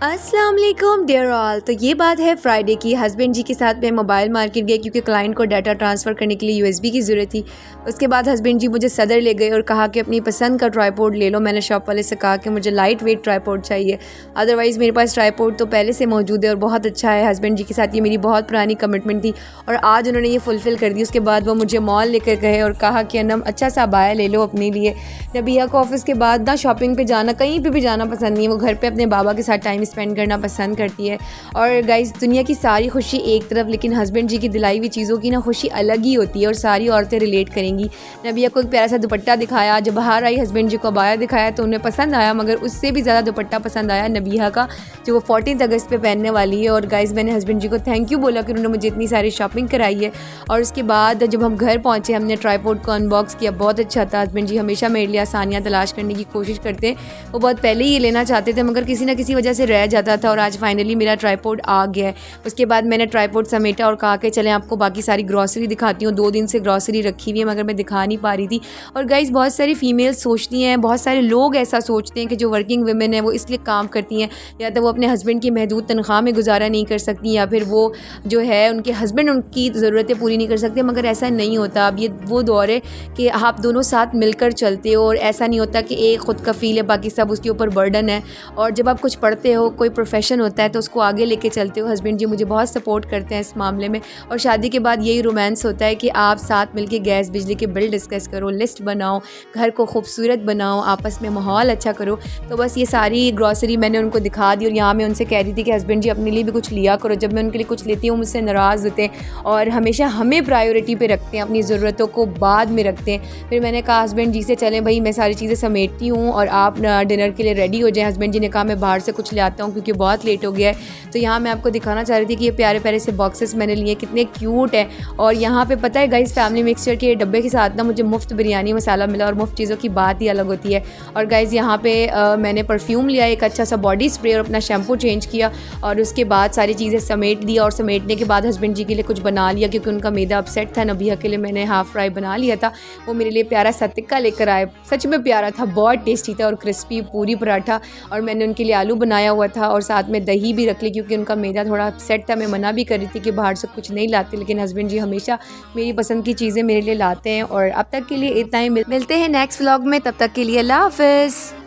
अस्सलाम वालेकुम dear all. तो ये बात है फ्राइडे की। हस्बैंड जी के साथ मैं मोबाइल मार्केट गई क्योंकि क्लाइंट को डाटा ट्रांसफ़र करने के लिए यूएसबी की ज़रूरत थी। उसके बाद हस्बैंड जी मुझे सदर ले गए और कहा कि अपनी पसंद का ट्राइपॉड ले लो। मैंने शॉप वाले से कहा कि मुझे लाइट वेट ट्राइपॉड चाहिए, अदरवाइज़ मेरे पास ट्राइपॉड तो पहले से मौजूद है और बहुत अच्छा है। हस्बैंड जी के साथ ये मेरी बहुत पुरानी कमिटमेंट थी और आज उन्होंने ये फुलफ़िल कर दी। उसके बाद वो मुझे मॉल लेकर गए और कहा कि अनम अच्छा सा अबाया ले लो अपने लिए। नबिया को ऑफ़िस के बाद ना शॉपिंग पे जाना, कहीं पे भी जाना पसंद नहीं है। वो घर पे अपने बाबा के साथ टाइम स्पेंड करना पसंद करती है। और गाइस, दुनिया की सारी खुशी एक तरफ, लेकिन हस्बैंड जी की दिलाई हुई चीज़ों की ना खुशी अलग ही होती है और सारी औरतें रिलेट करेंगी। नबिया को एक प्यारा सा दुपट्टा दिखाया, जब बाहर आई हस्बैंड जी को अबाया दिखाया तो उन्हें पसंद आया, मगर उससे भी ज़्यादा दुपट्टा पसंद आया नबिया का, जो वो 14 अगस्त पे पहनने वाली है। और गाइस, मैंने हस्बैंड जी को थैंक यू बोला कि उन्होंने मुझे इतनी सारी शॉपिंग कराई है। और उसके बाद जब हम घर पहुँचे, हमने ट्राइपॉड को अनबॉक्स किया, बहुत अच्छा था। हस्बैंड जी हमेशा मेरे लिए आसानियाँ तलाश करने की कोशिश करते हैं। वो बहुत पहले ही ये लेना चाहते थे, मगर किसी ना किसी वजह से रह जाता था और आज फाइनली मेरा ट्राइपॉड आ गया है। उसके बाद मैंने ट्राइपॉड समेटा और कहा कि चलें आपको बाकी सारी ग्रॉसरी दिखाती हूँ। 2 दिन से ग्रॉसरी रखी हुई है मगर मैं दिखा नहीं पा रही थी। और गाइस, बहुत सारी फीमेल सोचती हैं, बहुत सारे लोग ऐसा सोचते हैं कि जो वर्किंग वुमेन है वो इसलिए काम करती हैं या तो वो अपने हस्बैंड की महदूद तनख्वाह में गुजारा नहीं कर सकती, या फिर वो जो है उनके हस्बैंड उनकी ज़रूरतें पूरी नहीं कर सकते। मगर ऐसा नहीं होता। अब ये वो दौर है कि आप दोनों साथ मिलकर चलते हो और ऐसा नहीं होता कि एक खुद कफ़ील है बाकी सब उसके ऊपर बर्डन है। और जब आप कुछ पढ़ते हो, कोई प्रोफेशन होता है तो उसको आगे लेके चलते हो। हस्बैंड जी मुझे बहुत सपोर्ट करते हैं इस मामले में। और शादी के बाद यही रोमांस होता है कि आप साथ मिलके गैस बिजली के बिल डिस्कस करो, लिस्ट बनाओ, घर को खूबसूरत बनाओ, आपस में माहौल अच्छा करो। तो बस ये सारी ग्रॉसरी मैंने उनको दिखा दी और यहाँ मैं उनसे कह रही थी कि हस्बैंड जी अपने लिए भी कुछ लिया करो। जब मैं उनके लिए कुछ लेती हूँ मुझसे नाराज़ होते हैं और हमेशा हमें प्रायोरिटी पे रखते हैं, अपनी ज़रूरतों को बाद में रखते हैं। फिर मैंने कहा हस्बैंड जी से, चलें भाई मैं सारी चीज़ें समेटती हूँ और आप डिनर के लिए रेडी हो जाएं। हस्बैंड जी ने कहा मैं बाहर से कुछ ले आता हूँ क्योंकि बहुत लेट हो गया है। तो यहाँ मैं आपको दिखाना चाह रही थी कि ये प्यारे प्यारे से बॉक्सेस मैंने लिए, कितने क्यूट है। और यहाँ पे पता है गाइस, फैमिली मिक्सचर के डब्बे के साथ ना मुझे मुफ्त बिरयानी मसाला मिला और मुफ्त चीज़ों की बात ही अलग होती है। और गाइस, यहाँ पे मैंने परफ्यूम लिया, एक अच्छा सा बॉडी स्प्रे और अपना शैम्पू चेंज किया और उसके बाद सारी चीज़ें समेट दी। और समेटने के बाद हस्बैंड जी के लिए कुछ बना लिया क्योंकि उनका मैदा अपसेट था। नबिया के लिए मैंने हाफ़ फ्राई बना लिया था। वो मेरे लिए प्यारा सा टिक्का लेकर आए, सच में प्यारा था, बहुत टेस्टी था और क्रिस्पी पूरी पराठा। और मैंने उनके लिए आलू बनाया हुआ था और साथ में दही भी रख ली क्योंकि उनका मैदा थोड़ा अपसेट था। मैं मना भी कर रही थी कि बाहर से कुछ नहीं लाते, लेकिन हस्बैंड जी हमेशा मेरी पसंद की चीज़ें मेरे लिए लाते हैं। और अब तक के लिए इतना ही, मिलते हैं नेक्स्ट व्लॉग में। तब तक के लिए अल्लाह हाफ़िज़।